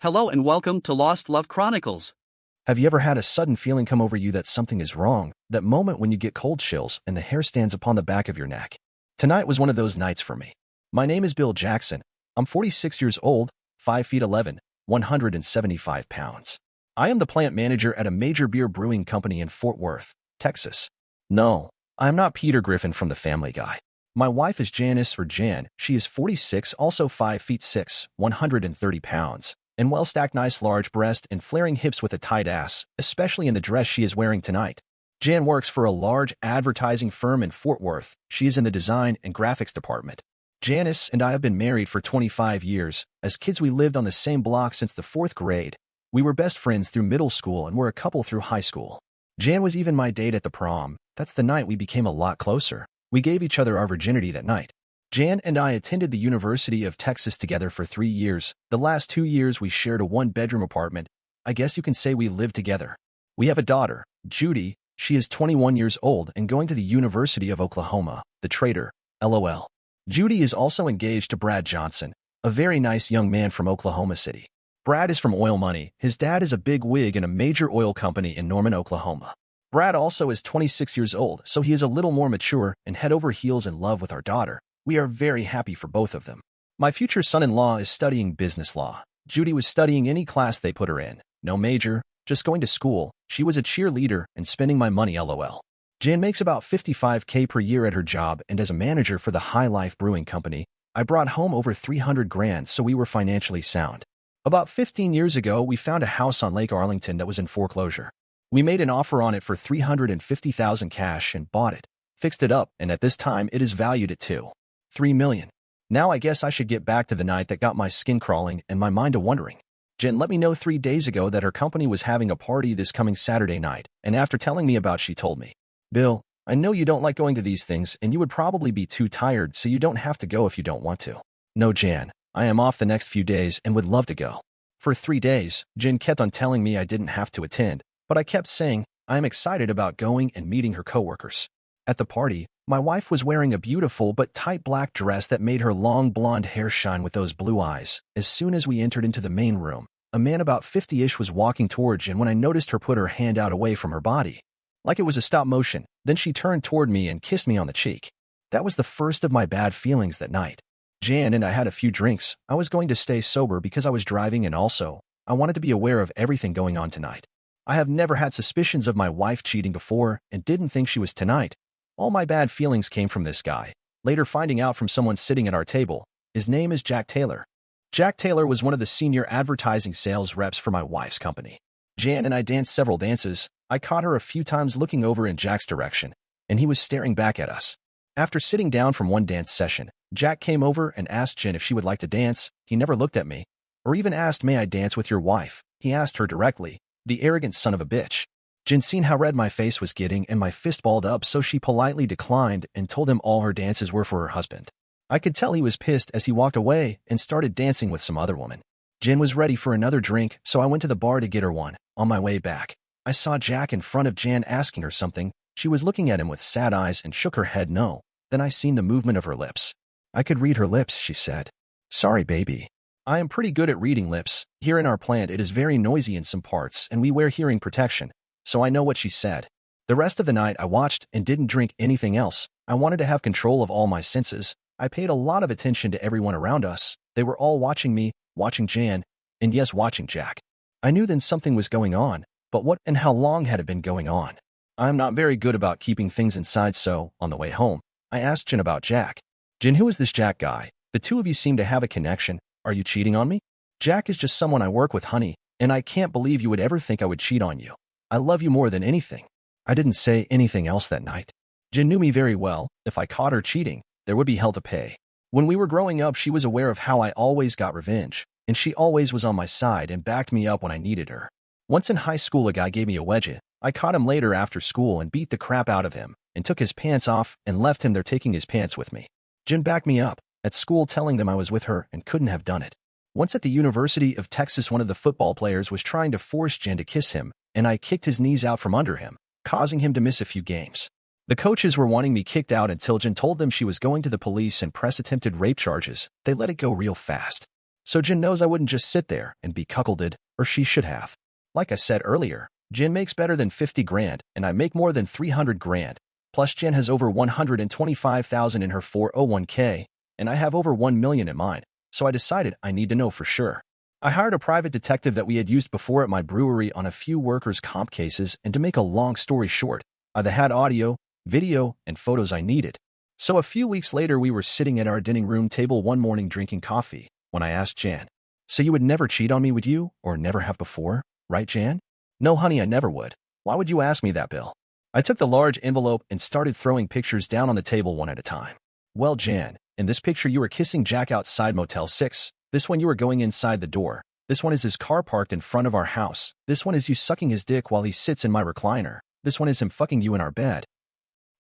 Hello and welcome to Lost Love Chronicles. Have you ever had a sudden feeling come over you that something is wrong? That moment when you get cold chills and the hair stands upon the back of your neck? Tonight was one of those nights for me. My name is Bill Jackson. I'm 46 years old, 5 feet 11, 175 pounds. I am the plant manager at a major beer brewing company in Fort Worth, Texas. No, I am not Peter Griffin from the Family Guy. My wife is Janice or Jan. She is 46, also 5 feet 6, 130 pounds, and well-stacked nice large breast and flaring hips with a tight ass, especially in the dress she is wearing tonight. Jan works for a large advertising firm in Fort Worth. She is in the design and graphics department. Janice and I have been married for 25 years. As kids, we lived on the same block since the 4th grade. We were best friends through middle school and were a couple through high school. Jan was even my date at the prom. That's the night we became a lot closer. We gave each other our virginity that night. Jan and I attended the University of Texas together for 3 years. The last 2 years we shared a one-bedroom apartment. I guess you can say we lived together. We have a daughter, Judy. She is 21 years old and going to the University of Oklahoma, the Trader, LOL. Judy is also engaged to Brad Johnson, a very nice young man from Oklahoma City. Brad is from Oil Money. His dad is a big wig in a major oil company in Norman, Oklahoma. Brad also is 26 years old, so he is a little more mature and head over heels in love with our daughter. We are very happy for both of them. My future son-in-law is studying business law. Judy was studying any class they put her in. No major, just going to school. She was a cheerleader and spending my money LOL. Jan makes about $55K per year at her job, and as a manager for the High Life Brewing Company, I brought home over 300 grand, so we were financially sound. About 15 years ago, we found a house on Lake Arlington that was in foreclosure. We made an offer on it for $350,000 cash and bought it, fixed it up, and at this time it is valued at $3 million. Now I guess I should get back to the night that got my skin crawling and my mind a-wondering. Jen let me know 3 days ago that her company was having a party this coming Saturday night, and after telling me about she told me, "Bill, I know you don't like going to these things and you would probably be too tired, so you don't have to go if you don't want to." No, Jan, I am off the next few days and would love to go. For 3 days, Jen kept on telling me I didn't have to attend, but I kept saying I am excited about going and meeting her coworkers. At the party, my wife was wearing a beautiful but tight black dress that made her long blonde hair shine with those blue eyes. As soon as we entered into the main room, a man about 50-ish was walking towards Jen when I noticed her put her hand out away from her body, like it was a stop motion. Then she turned toward me and kissed me on the cheek. That was the first of my bad feelings that night. Jan and I had a few drinks. I was going to stay sober because I was driving, and also, I wanted to be aware of everything going on tonight. I have never had suspicions of my wife cheating before and didn't think she was tonight. All my bad feelings came from this guy. Later finding out from someone sitting at our table, his name is Jack Taylor. Jack Taylor was one of the senior advertising sales reps for my wife's company. Jan and I danced several dances. I caught her a few times looking over in Jack's direction, and he was staring back at us. After sitting down from one dance session, Jack came over and asked Jen if she would like to dance. He never looked at me, or even asked, "May I dance with your wife?" He asked her directly, the arrogant son of a bitch. Jen seen how red my face was getting and my fist balled up, so she politely declined and told him all her dances were for her husband. I could tell he was pissed as he walked away and started dancing with some other woman. Jen was ready for another drink, so I went to the bar to get her one. On my way back, I saw Jack in front of Jan asking her something. She was looking at him with sad eyes and shook her head no. Then I seen the movement of her lips. I could read her lips. She said, "Sorry, baby. I am pretty good at reading lips. Here in our plant it is very noisy in some parts and we wear hearing protection, so I know what she said." The rest of the night I watched and didn't drink anything else. I wanted to have control of all my senses. I paid a lot of attention to everyone around us. They were all watching me, watching Jan, and yes, watching Jack. I knew then something was going on, but what and how long had it been going on? I am not very good about keeping things inside, so, on the way home, I asked Jen about Jack. "Jen, who is this Jack guy? The two of you seem to have a connection. Are you cheating on me?" "Jack is just someone I work with, honey, and I can't believe you would ever think I would cheat on you. I love you more than anything." I didn't say anything else that night. Jen knew me very well. If I caught her cheating, there would be hell to pay. When we were growing up, she was aware of how I always got revenge, and she always was on my side and backed me up when I needed her. Once in high school, a guy gave me a wedgie. I caught him later after school and beat the crap out of him and took his pants off and left him there taking his pants with me. Jen backed me up at school, telling them I was with her and couldn't have done it. Once at the University of Texas, one of the football players was trying to force Jen to kiss him, and I kicked his knees out from under him, causing him to miss a few games. The coaches were wanting me kicked out until Jen told them she was going to the police and press attempted rape charges. They let it go real fast. So Jin knows I wouldn't just sit there and be cuckolded, or she should have. Like I said earlier, Jin makes better than 50 grand, and I make more than 300 grand. Plus Jen has over 125,000 in her 401k, and I have over 1 million in mine, so I decided I need to know for sure. I hired a private detective that we had used before at my brewery on a few workers' comp cases, and to make a long story short, I had audio, video, and photos I needed. So a few weeks later, we were sitting at our dining room table one morning drinking coffee, when I asked Jan, "So you would never cheat on me, would you? Or never have before, right, Jan?" "No, honey, I never would." "Why would you ask me that, Bill?" I took the large envelope and started throwing pictures down on the table one at a time. "Well, Jan, in this picture you were kissing Jack outside Motel 6. This one you were going inside the door. This one is his car parked in front of our house. This one is you sucking his dick while he sits in my recliner. This one is him fucking you in our bed."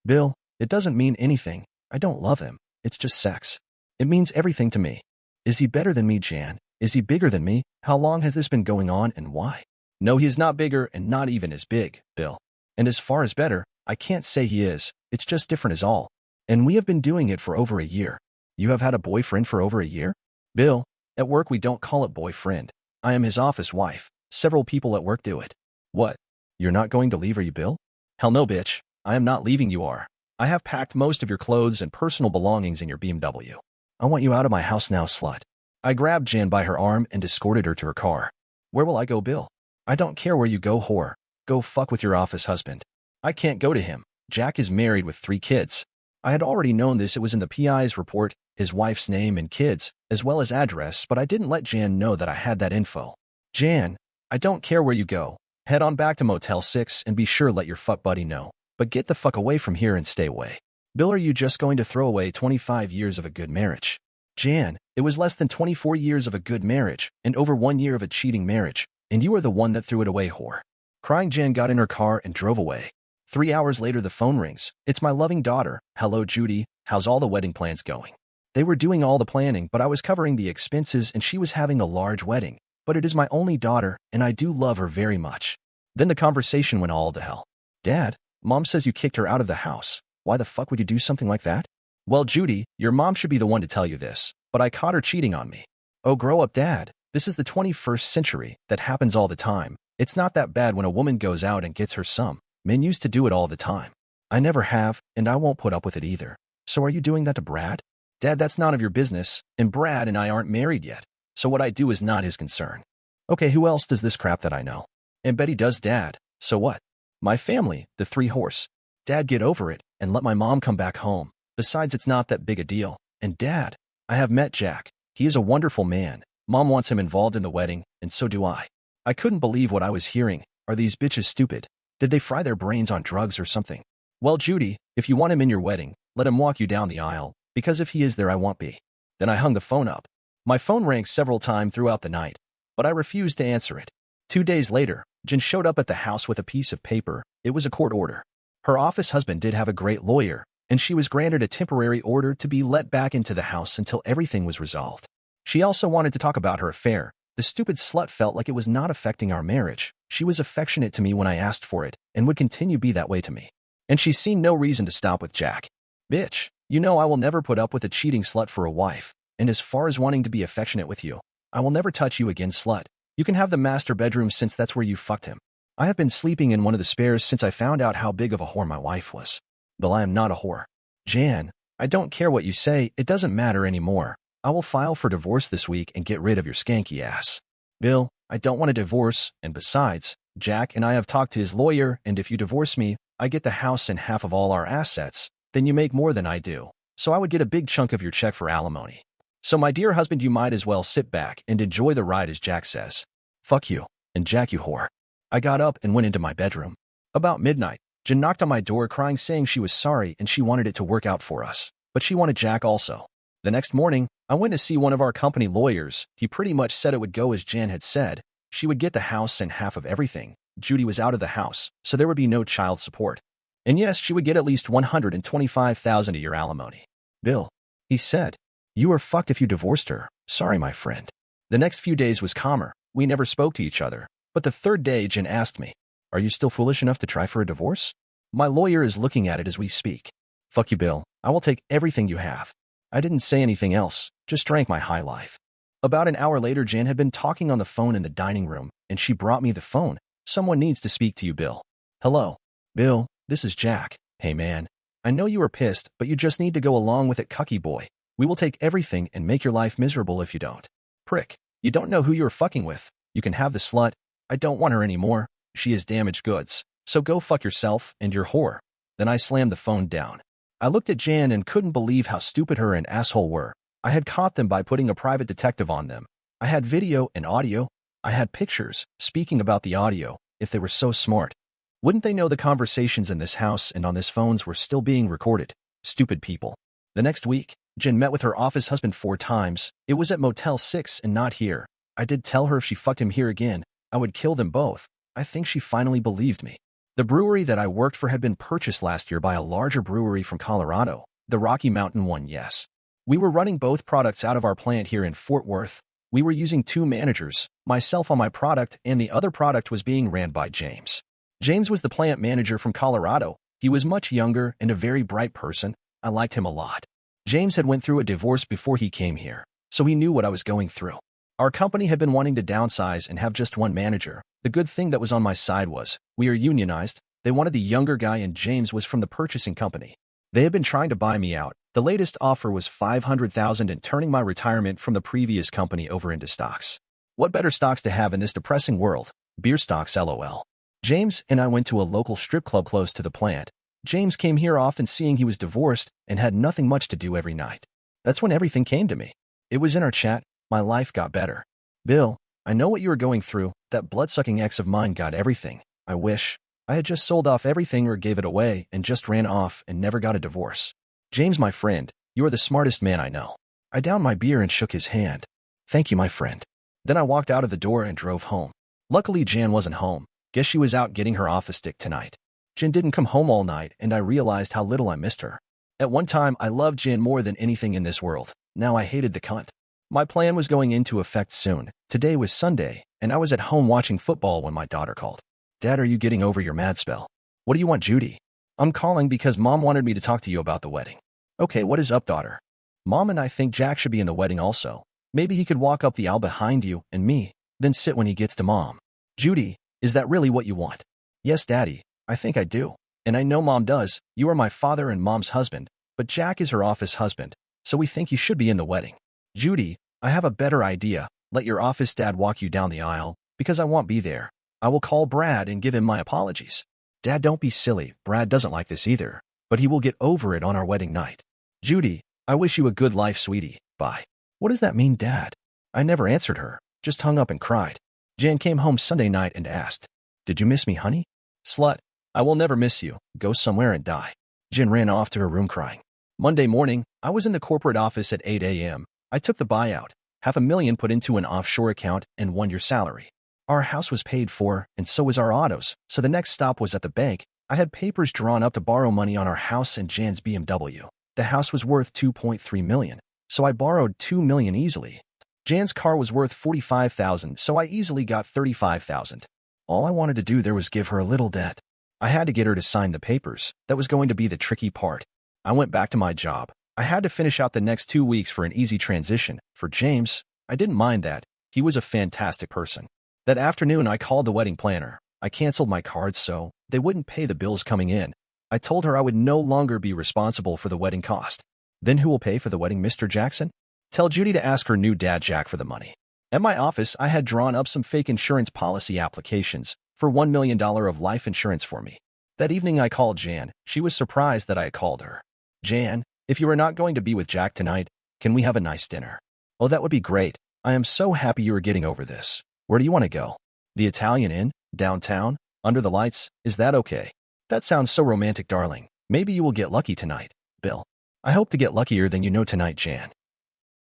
"Bill, it doesn't mean anything. I don't love him. It's just sex. It means everything to me." "Is he better than me, Jan? Is he bigger than me? How long has this been going on and why?" "No, he is not bigger and not even as big, Bill. And as far as better, I can't say he is. It's just different is all. And we have been doing it for over a year." "You have had a boyfriend for over a year?" "Bill, at work we don't call it boyfriend. I am his office wife. Several people at work do it." "What? You're not going to leave, are you, Bill?" "Hell no, bitch. I am not leaving, you are. I have packed most of your clothes and personal belongings in your BMW. I want you out of my house now, slut." I grabbed Jan by her arm and escorted her to her car. "Where will I go, Bill?" "I don't care where you go, whore. Go fuck with your office husband." "I can't go to him. Jack is married with 3 kids. I had already known this. It was in the PI's report, his wife's name and kids, as well as address, but I didn't let Jan know that I had that info. "Jan, I don't care where you go. Head on back to Motel 6 and be sure let your fuck buddy know. But get the fuck away from here and stay away." "Bill, are you just going to throw away 25 years of a good marriage?" "Jan, it was less than 24 years of a good marriage and over 1 year of a cheating marriage, and you are the one that threw it away, whore." Crying, Jan got in her car and drove away. 3 hours later, the phone rings. It's my loving daughter. "Hello, Judy. How's all the wedding plans going?" "They were doing all the planning, but I was covering the expenses and she was having a large wedding. But it is my only daughter, and I do love her very much." Then the conversation went all to hell. "Dad, Mom says you kicked her out of the house. Why the fuck would you do something like that?" "Well, Judy, your mom should be the one to tell you this, but I caught her cheating on me." "Oh, grow up, Dad. This is the 21st century. That happens all the time. It's not that bad when a woman goes out and gets her some. Men used to do it all the time." "I never have, and I won't put up with it either." "So are you doing that to Brad?" "Dad, that's none of your business, and Brad and I aren't married yet, so what I do is not his concern." "Okay, who else does this crap that I know?" "And Betty does, Dad. So what?" "My family, the 3 horse. Dad, get over it, and let my mom come back home. Besides, it's not that big a deal. And Dad, I have met Jack. He is a wonderful man. Mom wants him involved in the wedding, and so do I." I couldn't believe what I was hearing. Are these bitches stupid? Did they fry their brains on drugs or something? "Well, Judy, if you want him in your wedding, let him walk you down the aisle, because if he is there, I won't be." Then I hung the phone up. My phone rang several times throughout the night, but I refused to answer it. 2 days later, Jen showed up at the house with a piece of paper. It was a court order. Her office husband did have a great lawyer, and she was granted a temporary order to be let back into the house until everything was resolved. She also wanted to talk about her affair. The stupid slut felt like it was not affecting our marriage. She was affectionate to me when I asked for it, and would continue be that way to me. And she seen no reason to stop with Jack. "Bitch, you know I will never put up with a cheating slut for a wife. And as far as wanting to be affectionate with you, I will never touch you again, slut. You can have the master bedroom since that's where you fucked him. I have been sleeping in one of the spares since I found out how big of a whore my wife was. But I am not a whore." "Jan, I don't care what you say. It doesn't matter anymore. I will file for divorce this week and get rid of your skanky ass." "Bill, I don't want a divorce, and besides, Jack and I have talked to his lawyer, and if you divorce me, I get the house and half of all our assets. Then you make more than I do, so I would get a big chunk of your check for alimony. So my dear husband, you might as well sit back and enjoy the ride, as Jack says." "Fuck you, and Jack, you whore." I got up and went into my bedroom. About midnight, Jen knocked on my door crying, saying she was sorry and she wanted it to work out for us, but she wanted Jack also. The next morning, I went to see one of our company lawyers. He pretty much said it would go as Jan had said. She would get the house and half of everything. Judy was out of the house, so there would be no child support. And yes, she would get at least $125,000 a year alimony. "Bill," he said, "you are fucked if you divorced her. Sorry, my friend." The next few days was calmer. We never spoke to each other. But the 3rd day, Jen asked me, "Are you still foolish enough to try for a divorce?" My lawyer is looking at it as we speak. "Fuck you, Bill. I will take everything you have." I didn't say anything else, just drank my high life. About an hour later, Jan had been talking on the phone in the dining room, and she brought me the phone. Someone needs to speak to you, Bill. Hello. Bill, this is Jack. Hey man, I know you were pissed, but you just need to go along with it, cucky boy. We will take everything and make your life miserable if you don't. Prick, you don't know who you're fucking with. You can have the slut. I don't want her anymore. She is damaged goods. So go fuck yourself and your whore. Then I slammed the phone down. I looked at Jan and couldn't believe how stupid her and asshole were. I had caught them by putting a private detective on them. I had video and audio. I had pictures. Speaking about the audio, if they were so smart, wouldn't they know the conversations in this house and on this phones were still being recorded? Stupid people. The next week, Jen met with her office husband 4 times. It was at Motel 6 and not here. I did tell her if she fucked him here again, I would kill them both. I think she finally believed me. The brewery that I worked for had been purchased last year by a larger brewery from Colorado, the Rocky Mountain one, yes. We were running both products out of our plant here in Fort Worth. We were using 2 managers, myself on my product, and the other product was being ran by James. James was the plant manager from Colorado. He was much younger and a very bright person. I liked him a lot. James had went through a divorce before he came here, so he knew what I was going through. Our company had been wanting to downsize and have just 1 manager. The good thing that was on my side was, we are unionized. They wanted the younger guy and James was from the purchasing company. They had been trying to buy me out. The latest offer was $500,000 and turning my retirement from the previous company over into stocks. What better stocks to have in this depressing world? Beer stocks, lol. James and I went to a local strip club close to the plant. James came here often seeing he was divorced and had nothing much to do every night. That's when everything came to me. It was in our chat. My life got better. Bill, I know what you were going through. That blood-sucking ex of mine got everything. I wish I had just sold off everything or gave it away and just ran off and never got a divorce. James, my friend, you are the smartest man I know. I downed my beer and shook his hand. Thank you, my friend. Then I walked out of the door and drove home. Luckily, Jan wasn't home. Guess she was out getting her office stick tonight. Jan didn't come home all night, and I realized how little I missed her. At one time, I loved Jan more than anything in this world. Now I hated the cunt. My plan was going into effect soon. Today was Sunday, and I was at home watching football when my daughter called. Dad, are you getting over your mad spell? What do you want, Judy? I'm calling because Mom wanted me to talk to you about the wedding. Okay, what is up, daughter? Mom and I think Jack should be in the wedding also. Maybe he could walk up the aisle behind you and me, then sit when he gets to Mom. Judy, is that really what you want? Yes, Daddy, I think I do. And I know Mom does. You are my father and Mom's husband, but Jack is her office husband, so we think you should be in the wedding. Judy, I have a better idea. Let your office dad walk you down the aisle, because I won't be there. I will call Brad and give him my apologies. Dad, don't be silly. Brad doesn't like this either, but he will get over it on our wedding night. Judy, I wish you a good life, sweetie. Bye. What does that mean, Dad? I never answered her, just hung up and cried. Jan came home Sunday night and asked, Did you miss me, honey? Slut, I will never miss you. Go somewhere and die. Jen ran off to her room crying. Monday morning, I was in the corporate office at 8 a.m. I took the buyout, $500,000 put into an offshore account and 1 year salary. Our house was paid for, and so was our autos, so the next stop was at the bank. I had papers drawn up to borrow money on our house and Jan's BMW. The house was worth $2.3 million, so I borrowed $2 million easily. Jan's car was worth $45,000, so I easily got $35,000. All I wanted to do there was give her a little debt. I had to get her to sign the papers. That was going to be the tricky part. I went back to my job. I had to finish out the next 2 weeks for an easy transition. For James, I didn't mind that. He was a fantastic person. That afternoon, I called the wedding planner. I canceled my cards so they wouldn't pay the bills coming in. I told her I would no longer be responsible for the wedding cost. Then who will pay for the wedding, Mr. Jackson? Tell Judy to ask her new dad Jack for the money. At my office, I had drawn up some fake insurance policy applications for $1 million of life insurance for me. That evening, I called Jan. She was surprised that I had called her. Jan, if you are not going to be with Jack tonight, can we have a nice dinner? Oh, that would be great. I am so happy you are getting over this. Where do you want to go? The Italian Inn? Downtown? Under the lights? Is that okay? That sounds so romantic, darling. Maybe you will get lucky tonight, Bill. I hope to get luckier than you know tonight, Jan.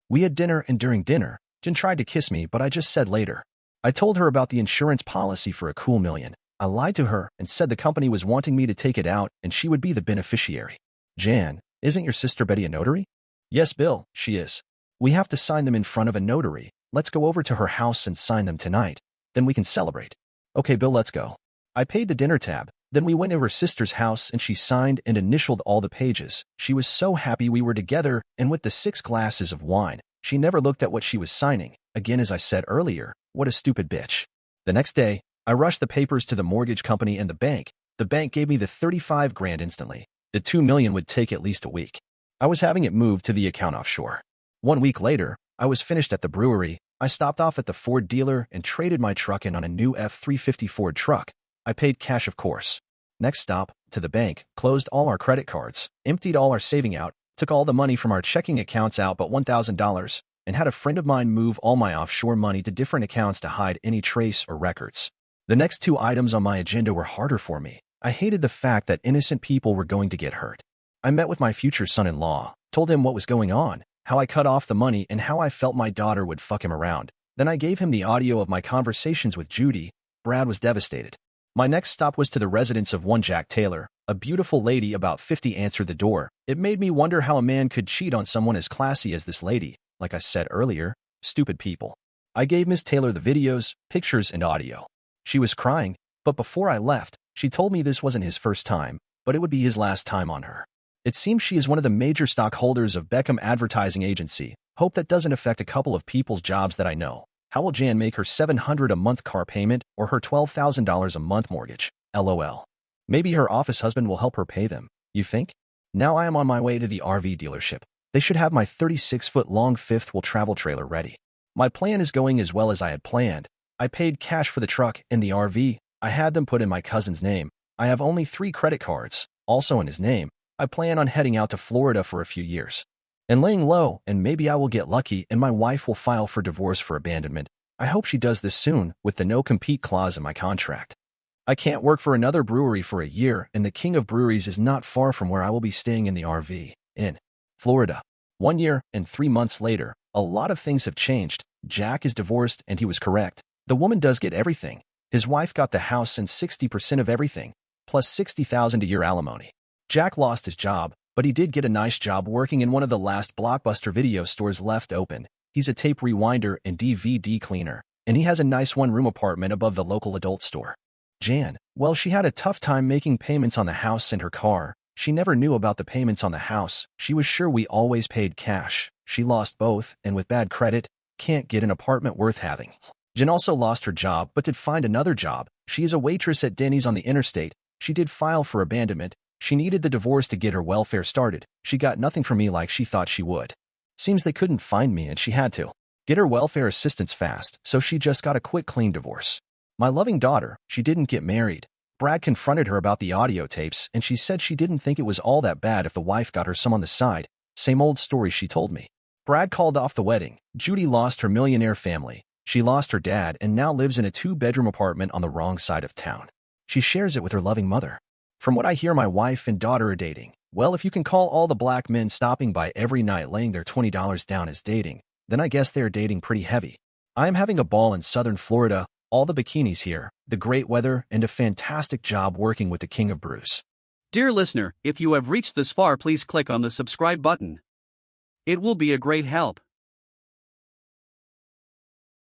We had dinner, and during dinner, Jan tried to kiss me, but I just said later. I told her about the insurance policy for a cool $1 million. I lied to her and said the company was wanting me to take it out and she would be the beneficiary. Jan, isn't your sister Betty a notary? Yes, Bill, she is. We have to sign them in front of a notary. Let's go over to her house and sign them tonight. Then we can celebrate. Okay, Bill, let's go. I paid the dinner tab. Then we went to her sister's house and she signed and initialed all the pages. She was so happy we were together, and with the 6 glasses of wine, she never looked at what she was signing. Again, as I said earlier, what a stupid bitch. The next day, I rushed the papers to the mortgage company and the bank. The bank gave me the 35 grand instantly. The 2 million would take at least a week. I was having it moved to the account offshore. 1 week later, I was finished at the brewery. I stopped off at the Ford dealer and traded my truck in on a new F-350 Ford truck. I paid cash, of course. Next stop, to the bank, closed all our credit cards, emptied all our saving out, took all the money from our checking accounts out but $1,000, and had a friend of mine move all my offshore money to different accounts to hide any trace or records. The next 2 items on my agenda were harder for me. I hated the fact that innocent people were going to get hurt. I met with my future son-in-law, told him what was going on, how I cut off the money and how I felt my daughter would fuck him around. Then I gave him the audio of my conversations with Judy. Brad was devastated. My next stop was to the residence of one Jack Taylor. A beautiful lady about 50 answered the door. It made me wonder how a man could cheat on someone as classy as this lady. Like I said earlier, stupid people. I gave Miss Taylor the videos, pictures, and audio. She was crying, but before I left, she told me this wasn't his first time, but it would be his last time on her. It seems she is one of the major stockholders of Beckham Advertising Agency. Hope that doesn't affect a couple of people's jobs that I know. How will Jan make her $700 a month car payment or her $12,000 a month mortgage? LOL. Maybe her office husband will help her pay them, you think? Now I am on my way to the RV dealership. They should have my 36-foot-long fifth-wheel travel trailer ready. My plan is going as well as I had planned. I paid cash for the truck and the RV. I had them put in my cousin's name. I have only 3 credit cards, also in his name. I plan on heading out to Florida for a few years and laying low, and maybe I will get lucky and my wife will file for divorce for abandonment. I hope she does this soon with the no-compete clause in my contract. I can't work for another brewery for a year, and the king of breweries is not far from where I will be staying in the RV, in Florida. 1 year and 3 months later, a lot of things have changed. Jack is divorced and he was correct. The woman does get everything. His wife got the house and 60% of everything, plus $60,000 a year alimony. Jack lost his job, but he did get a nice job working in one of the last Blockbuster video stores left open. He's a tape rewinder and DVD cleaner, and he has a nice one-room apartment above the local adult store. Jan, well, she had a tough time making payments on the house and her car. She never knew about the payments on the house. She was sure we always paid cash. She lost both, and with bad credit, can't get an apartment worth having. Jan also lost her job, but did find another job. She is a waitress at Denny's on the interstate. She did file for abandonment. She needed the divorce to get her welfare started. She got nothing from me like she thought she would. Seems they couldn't find me and she had to get her welfare assistance fast, so she just got a quick, clean divorce. My loving daughter, she didn't get married. Brad confronted her about the audio tapes, and she said she didn't think it was all that bad if the wife got her some on the side. Same old story she told me. Brad called off the wedding. Judy lost her millionaire family. She lost her dad and now lives in a 2-bedroom apartment on the wrong side of town. She shares it with her loving mother. From what I hear, my wife and daughter are dating. Well, if you can call all the black men stopping by every night laying their $20 down as dating, then I guess they are dating pretty heavy. I am having a ball in southern Florida, all the bikinis here, the great weather, and a fantastic job working with the king of brews. Dear listener, if you have reached this far, please click on the subscribe button. It will be a great help.